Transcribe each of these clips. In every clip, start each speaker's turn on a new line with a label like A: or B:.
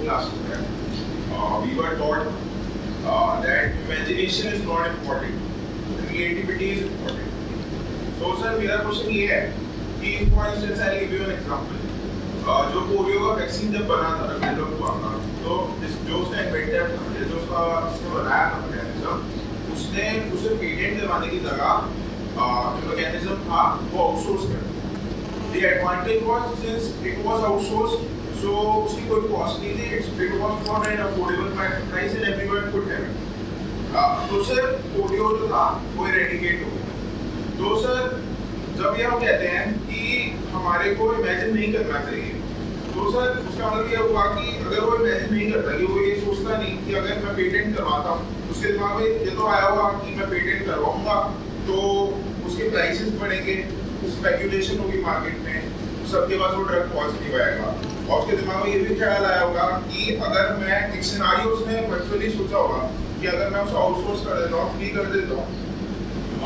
A: classes में we were taught that imagination is not important, creativity is important. So sir, मेरा question ये है कि for instance I'll give you an example. जो polio का vaccine जब बना था, डेवलप हुआ था, तो जो उसका इन्वेंटर था, जो उसने बनाया था मैकेनिज्म, उसने उसे पेटेंट करवाने की जगह जो मैकेनिज्म था वो आउटसोर्स कर दिया. The advantage was since it was outsourced, so उसकी कोई कॉस्ट नहीं थी, it was for an affordable price and everyone could have it. तो सर पोलियो जो था वो इरेडिकेट हो गया. तो सर जब ये हम कहते हैं कि हमारे को इमेजिन नहीं करना चाहिए, तो सर उसका मतलब ये हुआ कि अगर वो इमेजिन नहीं करता, कि वो ये सोचता नहीं कि अगर मैं पेटेंट करवाता हूँ, उसके दिमाग में ये तो आया होगा कि मैं पेटेंट करवाऊंगा तो उसके प्राइसेस बढ़ेंगे, स्पेकुलेशन होगी मार्केट में, सबके पास वो ड्रग पॉजिटिव आएगा. और उसके दिमाग में ये भी ख्याल आया होगा कि अगर मैं एक सिनारियो उसने वर्चुअली सोचा होगा कि अगर मैं उसे आउटसोर्स कर देता हूँ, फ्री कर देता हूँ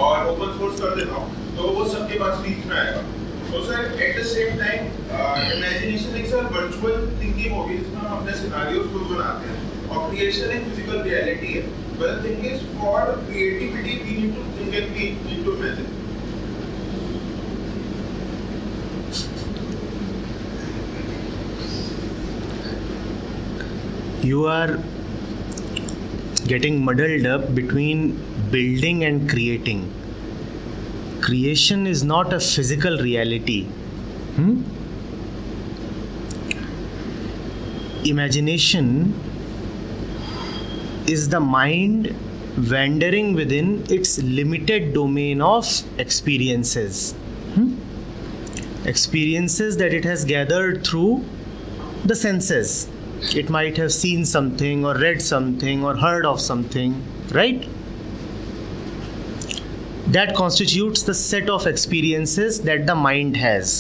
A: और ओपन सोर्स कर देता हूँ, तो वो सबके पास बीच में आएगा. तो sir at the same time imagination एक सर वर्चुअल थिंकिंग होगी जिसमें हम अपने सिनारियोस को बनाते हैं, और क्रिएशन एक फिजिकल रियलिटी है. But the thing is for creativity we need to think and we need to imagine.
B: You are getting muddled up between building and creating. Creation is not a physical reality. Imagination is the mind wandering within its limited domain of experiences. Experiences that it has gathered through the senses. It might have seen something or read something or heard of something, right? That constitutes the set of experiences that the mind has.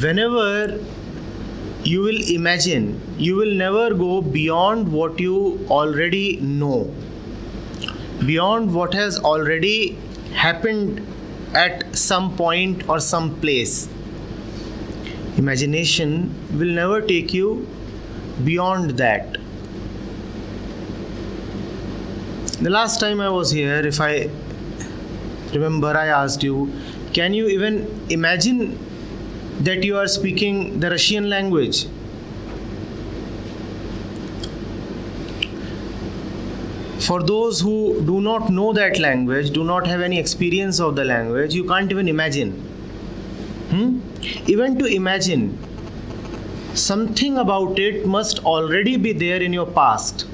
B: Whenever you will imagine, you will never go beyond what you already know, beyond what has already happened at some point or some place. Imagination will never take you beyond that. The last time I was here, if I remember, I asked you, can you even imagine that you are speaking the Russian language? For those who do not know that language, do not have any experience of the language, you can't even imagine. Even to imagine something about it must already be there in your past.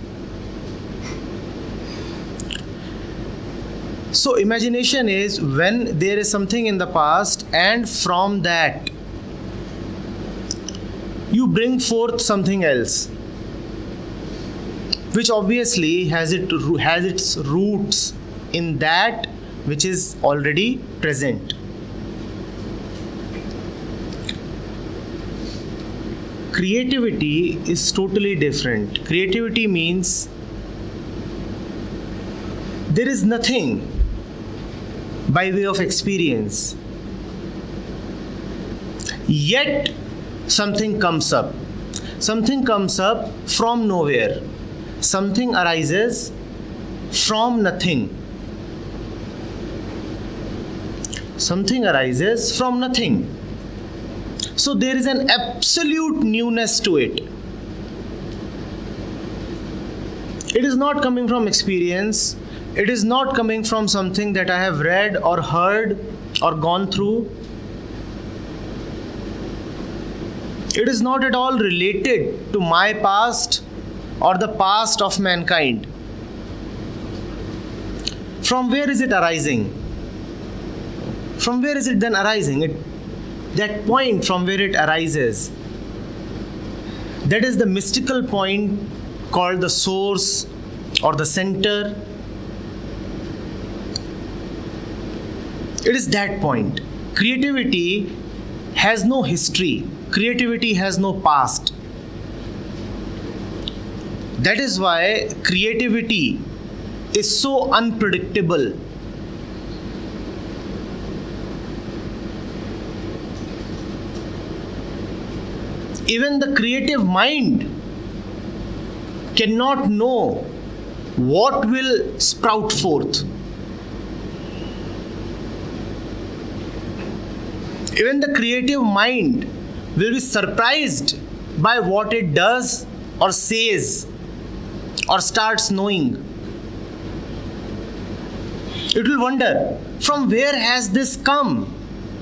B: So imagination is when there is something in the past, and from that you bring forth something else, which obviously has its roots in that which is already present. Creativity is totally different. Creativity means there is nothing by way of experience, yet something comes up. Something comes up from nowhere. Something arises from nothing. Something arises from nothing. So there is an absolute newness to it. It is not coming from experience. It is not coming from something that I have read or heard or gone through. It is not at all related to my past or the past of mankind. From where is it arising? From where is it then arising? That point from where it arises, that is the mystical point called the source or the center. It is that point. Creativity has no history. Creativity has no past. That is why creativity is so unpredictable. Even the creative mind cannot know what will sprout forth. Even the creative mind will be surprised by what it does or says or starts knowing. It will wonder, from where has this come?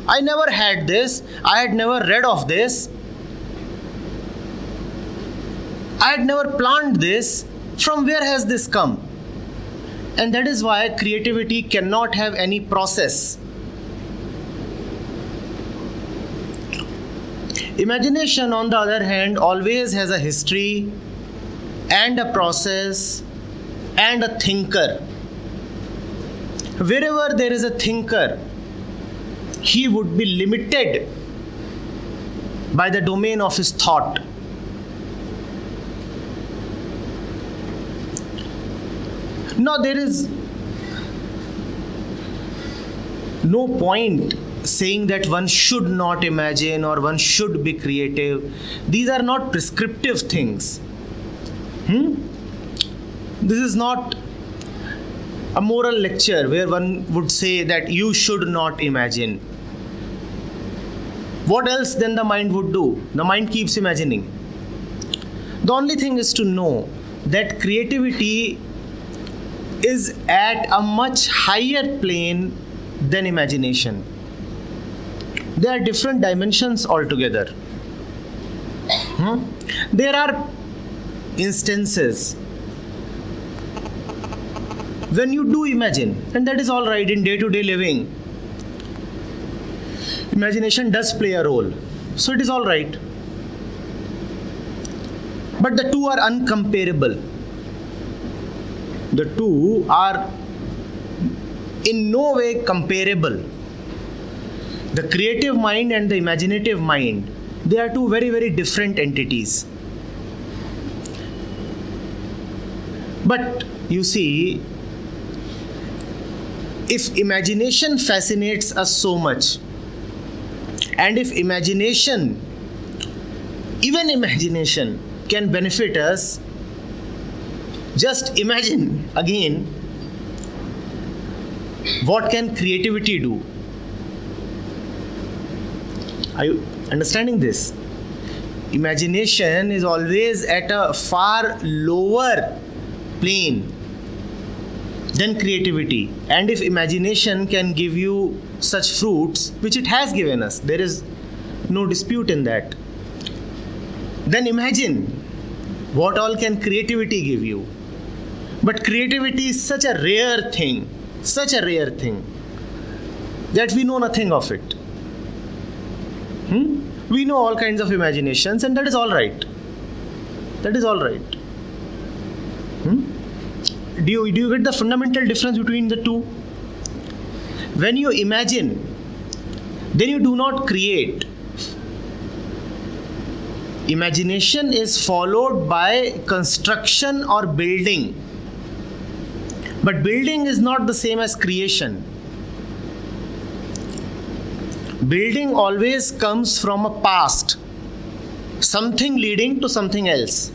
B: I never had this. I had never read of this. I had never planned this. From where has this come? And that is why creativity cannot have any process. Imagination, on the other hand, always has a history and a process and a thinker. Wherever there is a thinker, he would be limited by the domain of his thought. Now, there is no point saying that one should not imagine or one should be creative. These are not prescriptive things. This is not a moral lecture where one would say that you should not imagine. What else then the mind would do? The mind keeps imagining. The only thing is to know that creativity is at a much higher plane than imagination. There are different dimensions altogether. There are instances when you do imagine, and that is all right in day-to-day living. Imagination does play a role, so it is all right. But the two are uncomparable. The two are in no way comparable. The creative mind and the imaginative mind, they are two very, very different entities. But you see, if imagination fascinates us so much, and if imagination, even imagination, can benefit us, just imagine again, what can creativity do? Are you understanding this? Imagination is always at a far lower plane than creativity. And if imagination can give you such fruits, which it has given us, there is no dispute in that, then imagine what all can creativity give you. But creativity is such a rare thing, that we know nothing of it. We know all kinds of imaginations, and that is all right. That is all right. Do you get the fundamental difference between the two? When you imagine, then you do not create. Imagination is followed by construction or building. But building is not the same as creation. Building always comes from a past, something leading to something else.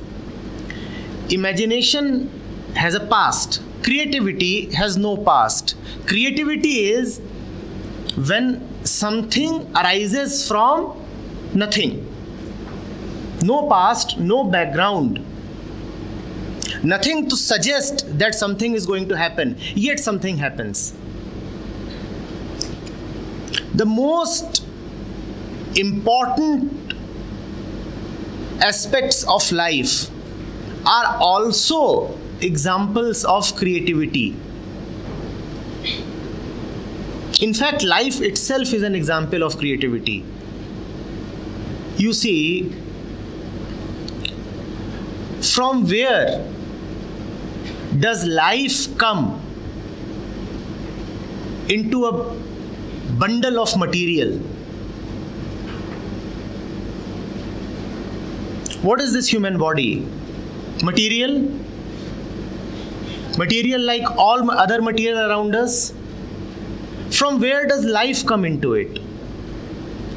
B: Imagination has a past. Creativity has no past. Creativity is when something arises from nothing. No past, no background. Nothing to suggest that something is going to happen, yet something happens. The most important aspects of life are also examples of creativity. In fact, life itself is an example of creativity. You see, from where does life come into a bundle of material? What is this human body? Material? Material like all other material around us? From where does life come into it?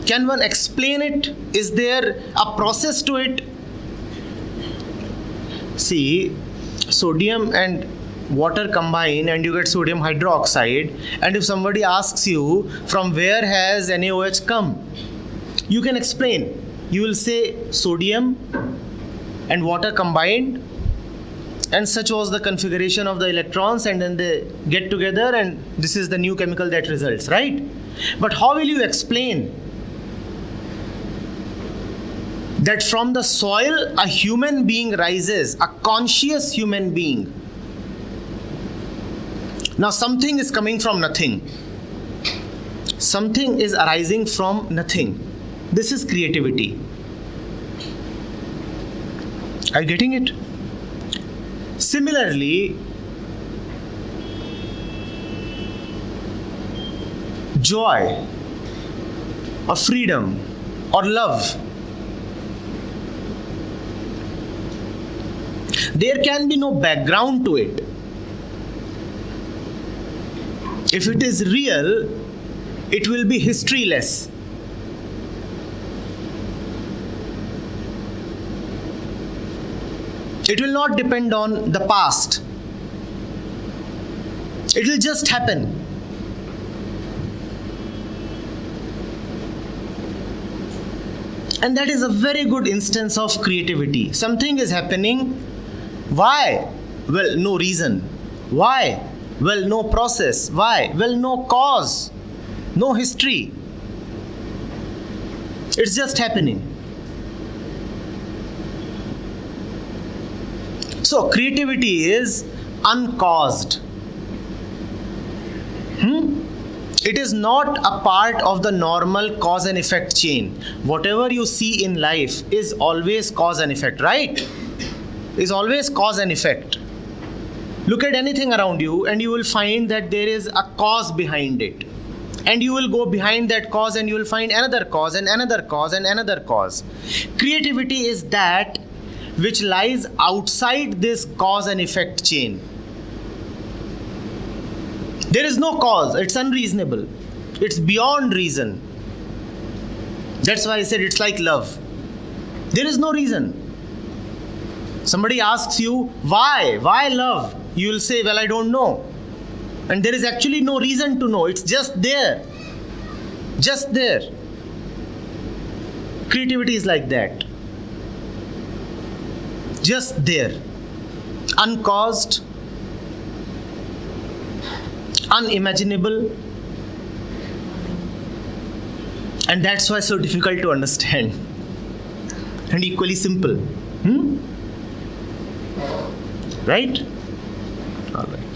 B: Can one explain it? Is there a process to it? See, sodium and water combine and you get sodium hydroxide, and if somebody asks you from where has NaOH come, you can explain. You will say sodium and water combined, and such was the configuration of the electrons, and then they get together and this is the new chemical that results, right? But how will you explain that from the soil a human being rises, a conscious human being? Now something is coming from nothing. Something is arising from nothing. This is creativity. Are you getting it? Similarly, joy or freedom or love, there can be no background to it. If it is real, it will be historyless. It will not depend on the past. It will just happen. And that is a very good instance of creativity. Something is happening. Why? Well, no reason. Why? Well, no process. Why? Well, no cause. No history. It's just happening. So, creativity is uncaused. It is not a part of the normal cause and effect chain. Whatever you see in life is always cause and effect, right? Is always cause and effect. Look at anything around you and you will find that there is a cause behind it. And you will go behind that cause and you will find another cause and another cause and another cause. Creativity is that which lies outside this cause and effect chain. There is no cause. It's unreasonable. It's beyond reason. That's why I said it's like love. There is no reason. Somebody asks you, why? Why love? You will say, well, I don't know. And there is actually no reason to know. It's just there. Just there. Creativity is like that. Just there. Uncaused. Unimaginable. And that's why it's so difficult to understand. And equally simple. Right? All right.